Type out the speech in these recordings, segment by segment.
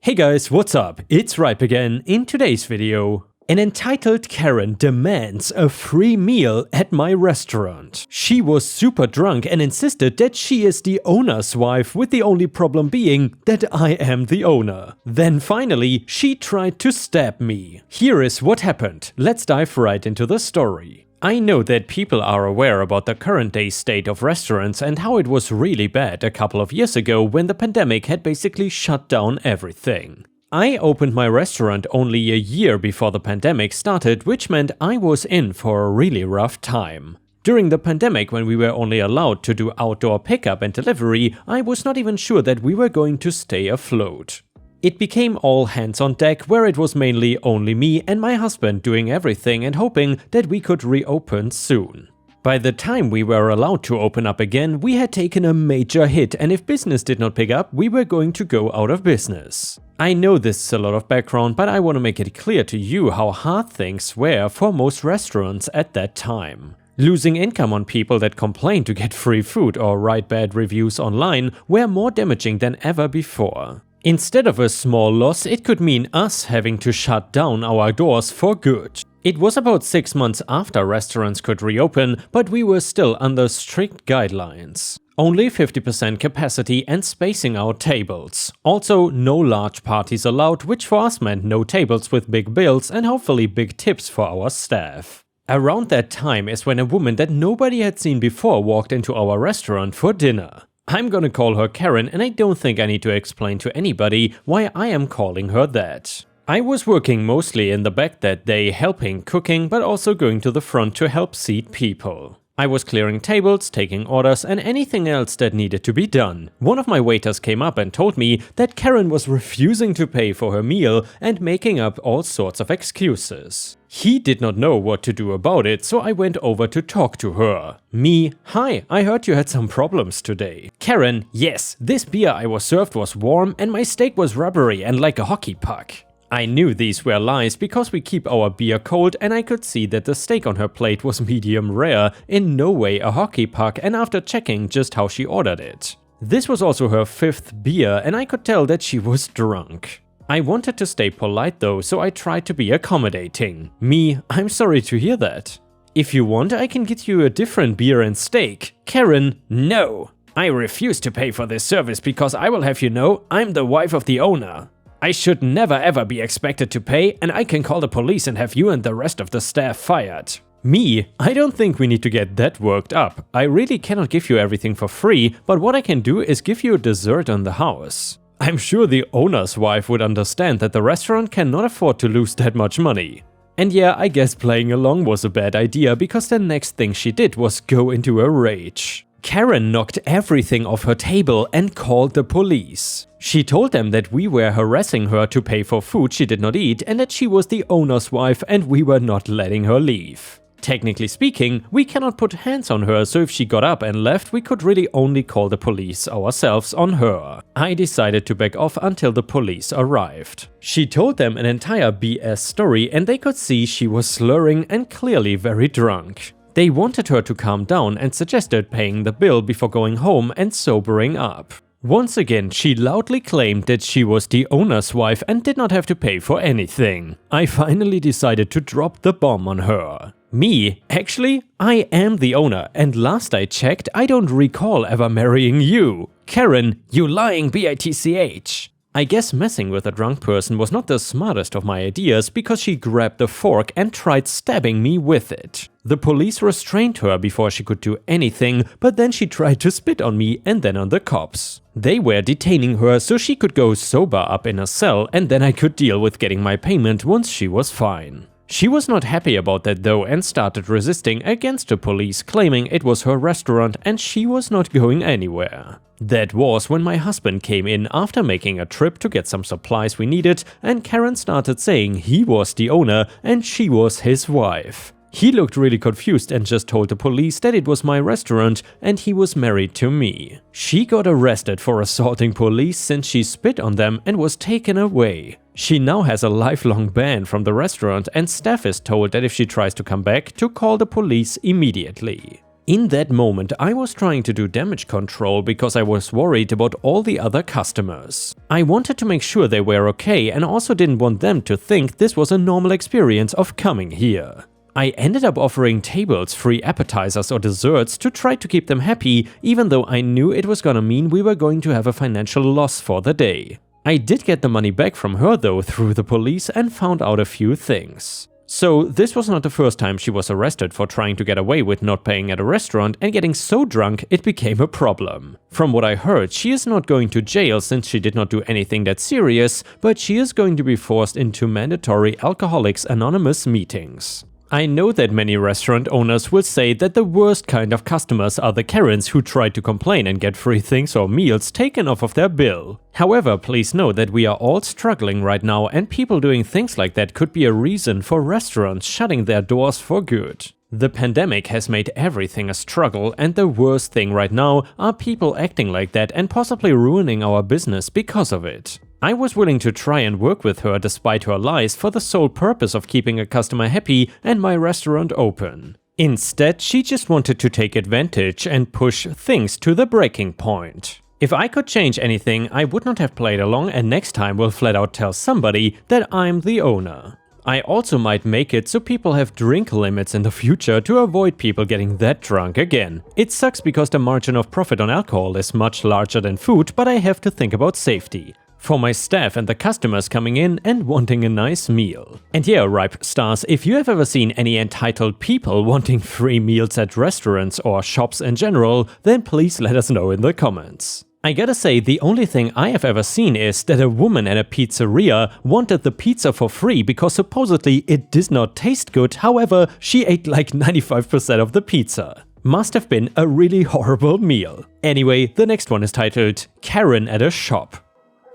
Hey guys, what's up? It's Ripe again. In today's video, an entitled Karen demands a free meal at my restaurant. She was super drunk and insisted that she is the owner's wife, with the only problem being that I am the owner. Then finally, she tried to stab me. Here is what happened. Let's dive right into the story. I know that people are aware about the current day state of restaurants and how it was really bad a couple of years ago when the pandemic had basically shut down everything. I opened my restaurant only a year before the pandemic started, which meant I was in for a really rough time. During the pandemic, when we were only allowed to do outdoor pickup and delivery, I was not even sure that we were going to stay afloat. It became all hands on deck, where it was mainly only me and my husband doing everything and hoping that we could reopen soon. By the time we were allowed to open up again, we had taken a major hit, and if business did not pick up, we were going to go out of business. I know this is a lot of background, but I want to make it clear to you how hard things were for most restaurants at that time. Losing income on people that complained to get free food or write bad reviews online were more damaging than ever before. Instead of a small loss, it could mean us having to shut down our doors for good. It was about 6 months after restaurants could reopen, but we were still under strict guidelines. Only 50% capacity and spacing out tables. Also, no large parties allowed, which for us meant no tables with big bills and hopefully big tips for our staff. Around that time is when a woman that nobody had seen before walked into our restaurant for dinner. I'm gonna call her Karen, and I don't think I need to explain to anybody why I am calling her that. I was working mostly in the back that day, helping cooking, but also going to the front to help seat people. I was clearing tables, taking orders, and anything else that needed to be done. One of my waiters came up and told me that Karen was refusing to pay for her meal and making up all sorts of excuses. He did not know what to do about it, so I went over to talk to her. Me: hi, I heard you had some problems today. Karen: yes, this beer I was served was warm and my steak was rubbery and like a hockey puck. I knew these were lies because we keep our beer cold, and I could see that the steak on her plate was medium rare, in no way a hockey puck, and after checking just how she ordered it. This was also her 5th beer, and I could tell that she was drunk. I wanted to stay polite though, so I tried to be accommodating. Me: I'm sorry to hear that. If you want, I can get you a different beer and steak. Karen: no. I refuse to pay for this service because I will have you know I'm the wife of the owner. I should never ever be expected to pay, and I can call the police and have you and the rest of the staff fired. Me: I don't think we need to get that worked up. I really cannot give you everything for free, but what I can do is give you a dessert on the house. I'm sure the owner's wife would understand that the restaurant cannot afford to lose that much money. And yeah, I guess playing along was a bad idea, because the next thing she did was go into a rage. Karen knocked everything off her table and called the police. She told them that we were harassing her to pay for food she did not eat and that she was the owner's wife and we were not letting her leave. Technically speaking, we cannot put hands on her, so if she got up and left, we could really only call the police ourselves on her. I decided to back off until the police arrived. She told them an entire BS story, and they could see she was slurring and clearly very drunk. They wanted her to calm down and suggested paying the bill before going home and sobering up. Once again, she loudly claimed that she was the owner's wife and did not have to pay for anything. I finally decided to drop the bomb on her. Me: actually, I am the owner, and last I checked, I don't recall ever marrying you. Karen: you lying bitch. I guess messing with a drunk person was not the smartest of my ideas, because she grabbed the fork and tried stabbing me with it. The police restrained her before she could do anything, but then she tried to spit on me and then on the cops. They were detaining her so she could go sober up in a cell, and then I could deal with getting my payment once she was fine. She was not happy about that though and started resisting against the police, claiming it was her restaurant and she was not going anywhere. That was when my husband came in after making a trip to get some supplies we needed, and Karen started saying he was the owner and she was his wife. He looked really confused and just told the police that it was my restaurant and he was married to me. She got arrested for assaulting police since she spit on them and was taken away. She now has a lifelong ban from the restaurant, and staff is told that if she tries to come back, to call the police immediately. In that moment, I was trying to do damage control because I was worried about all the other customers. I wanted to make sure they were okay and also didn't want them to think this was a normal experience of coming here. I ended up offering tables free appetizers or desserts to try to keep them happy, even though I knew it was gonna mean we were going to have a financial loss for the day. I did get the money back from her though through the police and found out a few things. So this was not the first time she was arrested for trying to get away with not paying at a restaurant and getting so drunk it became a problem. From what I heard, she is not going to jail since she did not do anything that serious, but she is going to be forced into mandatory Alcoholics Anonymous meetings. I know that many restaurant owners will say that the worst kind of customers are the Karens who try to complain and get free things or meals taken off of their bill. However, please know that we are all struggling right now and people doing things like that could be a reason for restaurants shutting their doors for good. The pandemic has made everything a struggle, and the worst thing right now are people acting like that and possibly ruining our business because of it. I was willing to try and work with her despite her lies for the sole purpose of keeping a customer happy and my restaurant open. Instead, she just wanted to take advantage and push things to the breaking point. If I could change anything, I would not have played along and next time will flat out tell somebody that I'm the owner. I also might make it so people have drink limits in the future to avoid people getting that drunk again. It sucks because the margin of profit on alcohol is much larger than food, but I have to think about safety. For my staff and the customers coming in and wanting a nice meal. And yeah, Ripe Stars, if you have ever seen any entitled people wanting free meals at restaurants or shops in general, then please let us know in the comments. I gotta say, the only thing I have ever seen is that a woman at a pizzeria wanted the pizza for free because supposedly it did not taste good, however, she ate like 95% of the pizza. Must have been a really horrible meal. Anyway, the next one is titled Karen at a Shop.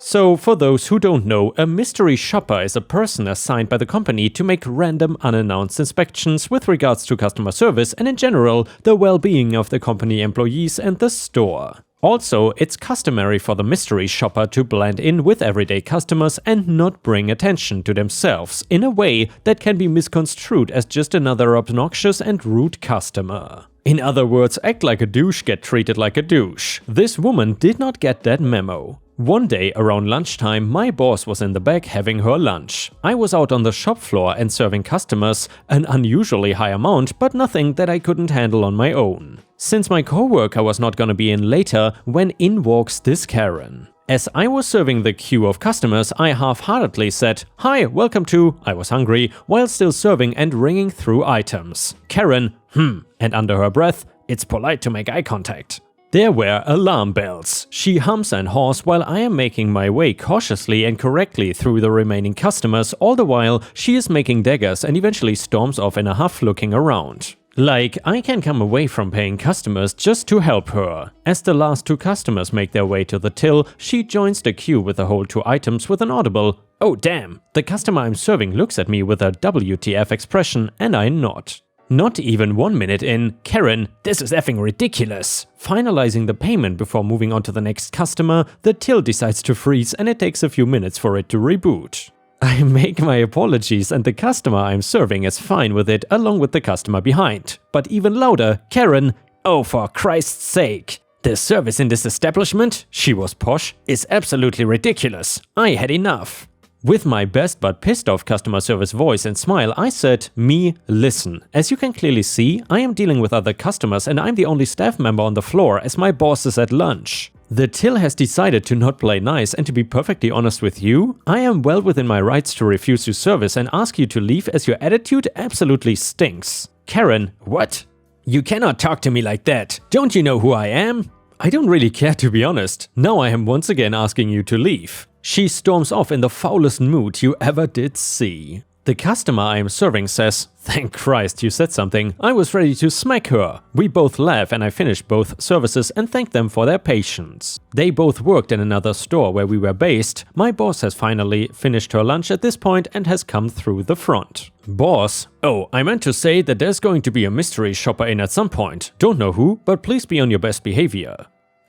So, for those who don't know, a mystery shopper is a person assigned by the company to make random unannounced inspections with regards to customer service and in general, the well-being of the company employees and the store. Also, it's customary for the mystery shopper to blend in with everyday customers and not bring attention to themselves in a way that can be misconstrued as just another obnoxious and rude customer. In other words, act like a douche, get treated like a douche. This woman did not get that memo. One day around lunchtime, my boss was in the back having her lunch. I was out on the shop floor and serving customers, an unusually high amount, but nothing that I couldn't handle on my own. Since my coworker was not gonna be in later, when in walks this Karen. As I was serving the queue of customers, I half-heartedly said, "Hi, welcome to," I was hungry, while still serving and ringing through items. Karen, and under her breath, "It's polite to make eye contact." There were alarm bells. She hums and haws while I am making my way cautiously and correctly through the remaining customers, all the while she is making daggers and eventually storms off in a huff looking around. Like, I can come away from paying customers just to help her. As the last two customers make their way to the till, she joins the queue with the whole two items with an audible, "Oh damn." The customer I'm serving looks at me with a WTF expression and I nod. Not even 1 minute in, Karen, "This is effing ridiculous." Finalizing the payment before moving on to the next customer, the till decides to freeze and it takes a few minutes for it to reboot. I make my apologies and the customer I'm serving is fine with it along with the customer behind. But even louder, Karen, "Oh, for Christ's sake. The service in this establishment," she was posh, "is absolutely ridiculous. I had enough." With my best but pissed off customer service voice and smile, I said, "Me, listen. As you can clearly see, I am dealing with other customers and I'm the only staff member on the floor as my boss is at lunch. The till has decided to not play nice, and to be perfectly honest with you, I am well within my rights to refuse you service and ask you to leave as your attitude absolutely stinks." Karen, "What? You cannot talk to me like that. Don't you know who I am?" I don't really care, to be honest. Now I am once again asking you to leave. She storms off in the foulest mood you ever did see. The customer I am serving says, "Thank Christ you said something. I was ready to smack her." We both laugh and I finish both services and thank them for their patience. They both worked in another store where we were based. My boss has finally finished her lunch at this point and has come through the front. Boss, "Oh, I meant to say that there's going to be a mystery shopper in at some point. Don't know who, but please be on your best behavior."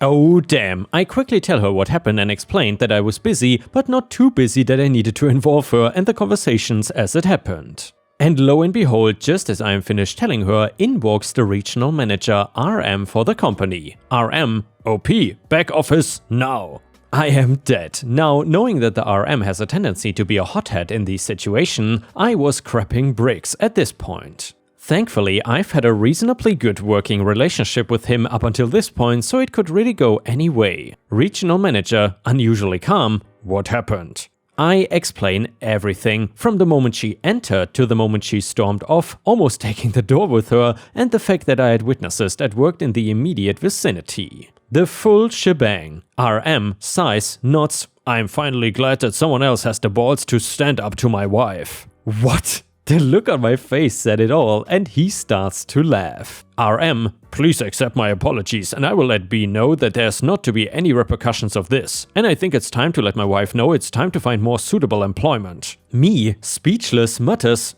Oh damn, I quickly tell her what happened and explained that I was busy, but not too busy that I needed to involve her and the conversations as it happened. And lo and behold, just as I am finished telling her, in walks the regional manager RM for the company. RM, OP, back office, now. I am dead. Now, knowing that the RM has a tendency to be a hothead in these situations, I was crapping bricks at this point. Thankfully, I've had a reasonably good working relationship with him up until this point, so it could really go any way. Regional manager, unusually calm, what happened? I explain everything, from the moment she entered to the moment she stormed off, almost taking the door with her, and the fact that I had witnesses that worked in the immediate vicinity. The full shebang. RM, sighs, nods, I'm finally glad that someone else has the balls to stand up to my wife. What? The look on my face said it all, and he starts to laugh. RM, please accept my apologies, and I will let B know that there's not to be any repercussions of this. And I think it's time to let my wife know it's time to find more suitable employment. Me, speechless, mutters,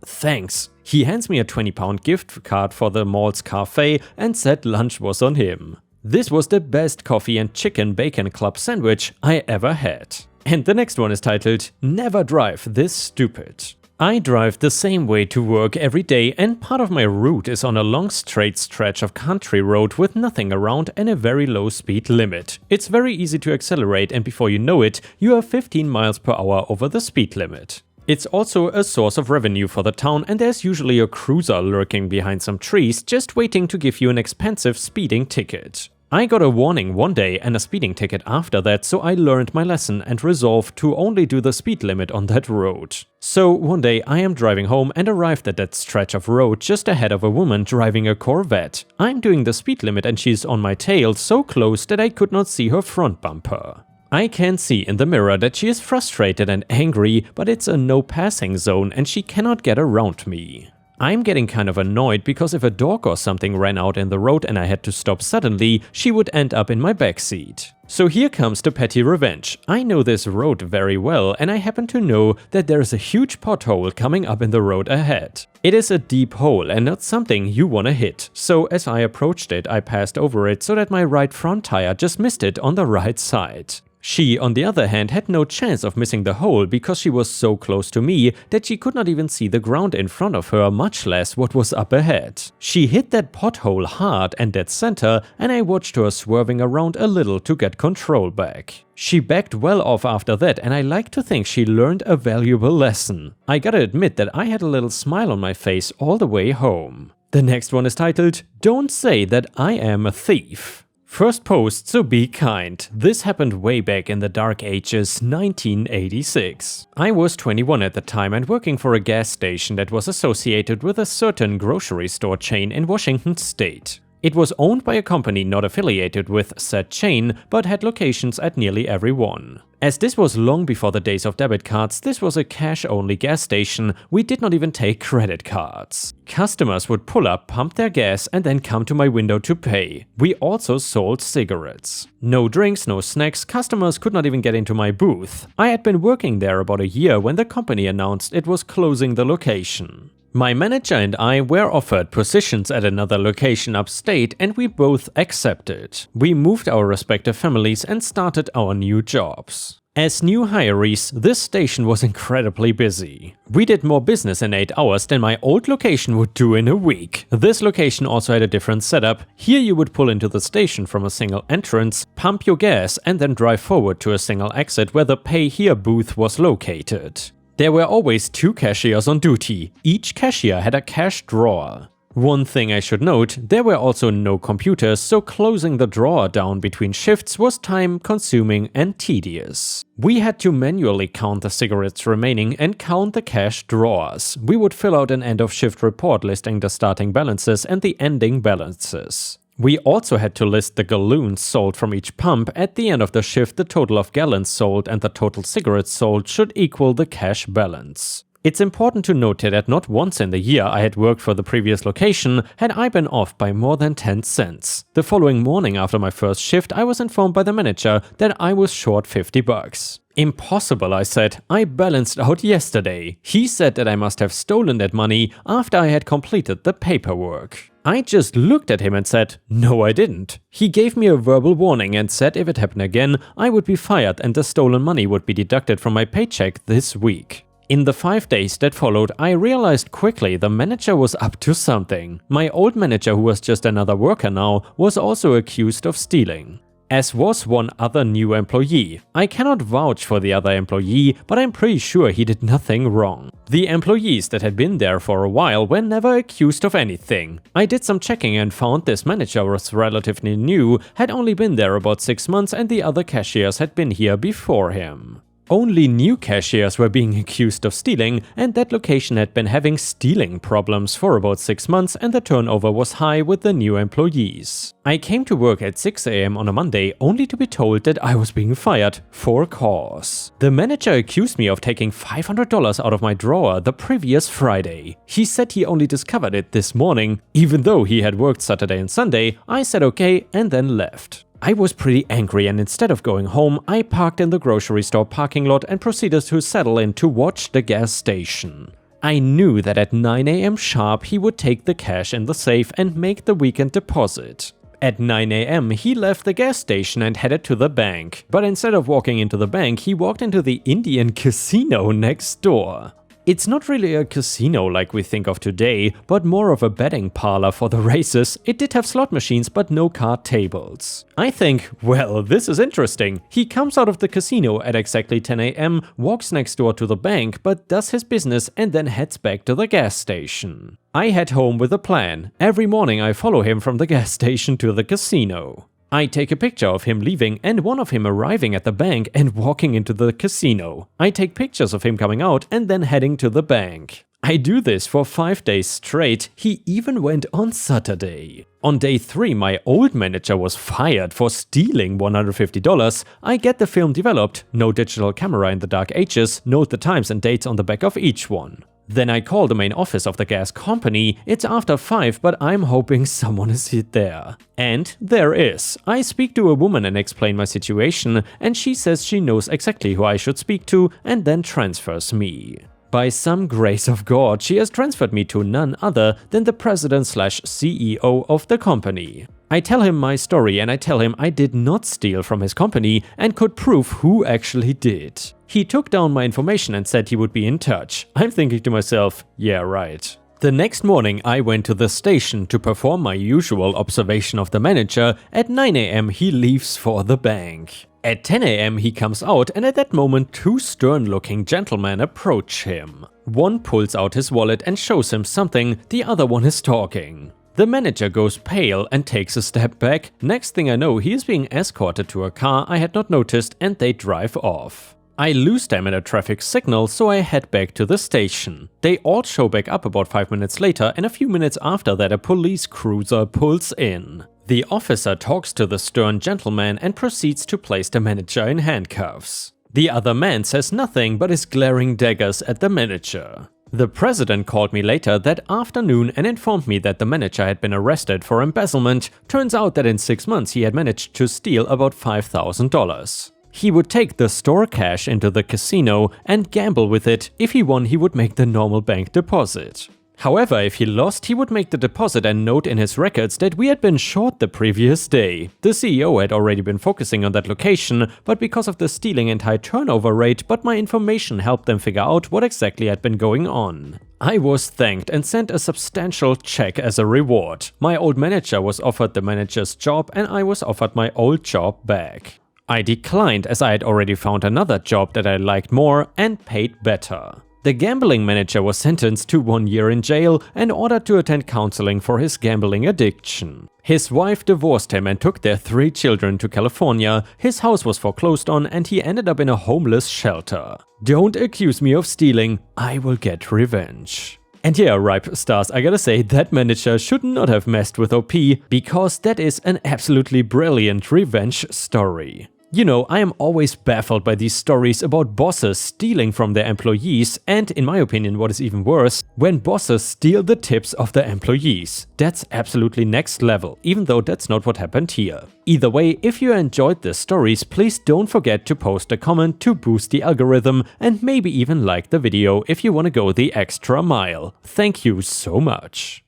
thanks. He hands me a £20 gift card for the mall's cafe and said lunch was on him. This was the best coffee and chicken bacon club sandwich I ever had. And the next one is titled, Never Drive This Stupid. I drive the same way to work every day, and part of my route is on a long straight stretch of country road with nothing around and a very low speed limit. It's very easy to accelerate, and before you know it, you are 15 miles per hour over the speed limit. It's also a source of revenue for the town, and there's usually a cruiser lurking behind some trees just waiting to give you an expensive speeding ticket. I got a warning one day and a speeding ticket after that, so I learned my lesson and resolved to only do the speed limit on that road. So one day I am driving home and arrived at that stretch of road just ahead of a woman driving a Corvette. I'm doing the speed limit and she's on my tail so close that I could not see her front bumper. I can see in the mirror that she is frustrated and angry, but it's a no passing zone and she cannot get around me. I'm getting kind of annoyed because if a dog or something ran out in the road and I had to stop suddenly, she would end up in my backseat. So here comes the petty revenge. I know this road very well, and I happen to know that there is a huge pothole coming up in the road ahead. It is a deep hole and not something you wanna hit, so as I approached it, I passed over it so that my right front tire just missed it on the right side. She, on the other hand, had no chance of missing the hole because she was so close to me that she could not even see the ground in front of her, much less what was up ahead. She hit that pothole hard and dead center, and I watched her swerving around a little to get control back. She backed well off after that, and I like to think she learned a valuable lesson. I gotta admit that I had a little smile on my face all the way home. The next one is titled, Don't Say That I Am a Thief. First post, so be kind. This happened way back in the dark ages, 1986. I was 21 at the time and working for a gas station that was associated with a certain grocery store chain in Washington state. It was owned by a company not affiliated with said chain, but had locations at nearly every one. As this was long before the days of debit cards, this was a cash-only gas station. We did not even take credit cards. Customers would pull up, pump their gas, and then come to my window to pay. We also sold cigarettes. No drinks, no snacks, customers could not even get into my booth. I had been working there about a year when the company announced it was closing the location. My manager and I were offered positions at another location upstate, and we both accepted. We moved our respective families and started our new jobs. As new hirees, this station was incredibly busy. We did more business in 8 hours than my old location would do in a week. This location also had a different setup. Here you would pull into the station from a single entrance, pump your gas, and then drive forward to a single exit where the Pay Here booth was located. There were always 2 cashiers on duty. Each cashier had a cash drawer. One thing I should note, there were also no computers, so closing the drawer down between shifts was time-consuming and tedious. We had to manually count the cigarettes remaining and count the cash drawers. We would fill out an end-of-shift report listing the starting balances and the ending balances. We also had to list the gallons sold from each pump. At the end of the shift, the total of gallons sold and the total cigarettes sold should equal the cash balance. It's important to note that not once in the year I had worked for the previous location had I been off by more than 10 cents. The following morning after my first shift, I was informed by the manager that I was short $50. Impossible, I said. I balanced out yesterday. He said that I must have stolen that money after I had completed the paperwork. I just looked at him and said, no, I didn't. He gave me a verbal warning and said if it happened again, I would be fired and the stolen money would be deducted from my paycheck this week. In the 5 days that followed, I realized quickly the manager was up to something. My old manager, who was just another worker now, was also accused of stealing. As was one other new employee. I cannot vouch for the other employee, but I'm pretty sure he did nothing wrong. The employees that had been there for a while were never accused of anything. I did some checking and found this manager was relatively new, had only been there about 6 months, and the other cashiers had been here before him. Only new cashiers were being accused of stealing, and that location had been having stealing problems for about 6 months, and the turnover was high with the new employees. I came to work at 6 AM on a Monday only to be told that I was being fired for cause. The manager accused me of taking $500 out of my drawer the previous Friday. He said he only discovered it this morning. Even though he had worked Saturday and Sunday, I said okay and then left. I was pretty angry, and instead of going home, I parked in the grocery store parking lot and proceeded to settle in to watch the gas station. I knew that at 9 AM sharp he would take the cash in the safe and make the weekend deposit. At 9 AM he left the gas station and headed to the bank, but instead of walking into the bank he walked into the Indian casino next door. It's not really a casino like we think of today, but more of a betting parlor for the races. It did have slot machines but no card tables. I think, well, this is interesting. He comes out of the casino at exactly 10 AM, walks next door to the bank but does his business and then heads back to the gas station. I head home with a plan. Every morning I follow him from the gas station to the casino. I take a picture of him leaving and one of him arriving at the bank and walking into the casino. I take pictures of him coming out and then heading to the bank. I do this for 5 days straight. He even went on Saturday. On day 3, my old manager was fired for stealing $150. I get the film developed, no digital camera in the dark ages, note the times and dates on the back of each one. Then I call the main office of the gas company. It's after 5, but I'm hoping someone is there. And there is. I speak to a woman and explain my situation, and she says she knows exactly who I should speak to and then transfers me. By some grace of God, she has transferred me to none other than the president/CEO of the company. I tell him my story and I tell him I did not steal from his company and could prove who actually did. He took down my information and said he would be in touch. I'm thinking to myself, yeah, right. The next morning I went to the station to perform my usual observation of the manager. At 9 AM he leaves for the bank. At 10 AM he comes out, and at that moment 2 stern-looking gentlemen approach him. One pulls out his wallet and shows him something, the other one is talking. The manager goes pale and takes a step back. Next thing I know, he is being escorted to a car I had not noticed and they drive off. I lose them at a traffic signal, so I head back to the station. They all show back up about 5 minutes later, and a few minutes after that a police cruiser pulls in. The officer talks to the stern gentleman and proceeds to place the manager in handcuffs. The other man says nothing but is glaring daggers at the manager. The president called me later that afternoon and informed me that the manager had been arrested for embezzlement. Turns out that in 6 months he had managed to steal about $5,000. He would take the store cash into the casino and gamble with it. If he won, he would make the normal bank deposit. However, if he lost, he would make the deposit and note in his records that we had been short the previous day. The CEO had already been focusing on that location, but because of the stealing and high turnover rate, but my information helped them figure out what exactly had been going on. I was thanked and sent a substantial check as a reward. My old manager was offered the manager's job and I was offered my old job back. I declined as I had already found another job that I liked more and paid better. The gambling manager was sentenced to 1 year in jail and ordered to attend counseling for his gambling addiction. His wife divorced him and took their 3 children to California. His house was foreclosed on and he ended up in a homeless shelter. Don't accuse me of stealing, I will get revenge. And yeah, Ripe Stars, I gotta say, that manager should not have messed with OP, because that is an absolutely brilliant revenge story. You know, I am always baffled by these stories about bosses stealing from their employees, and in my opinion what is even worse, when bosses steal the tips of their employees. That's absolutely next level, even though that's not what happened here. Either way, if you enjoyed the stories, please don't forget to post a comment to boost the algorithm, and maybe even like the video if you want to go the extra mile. Thank you so much.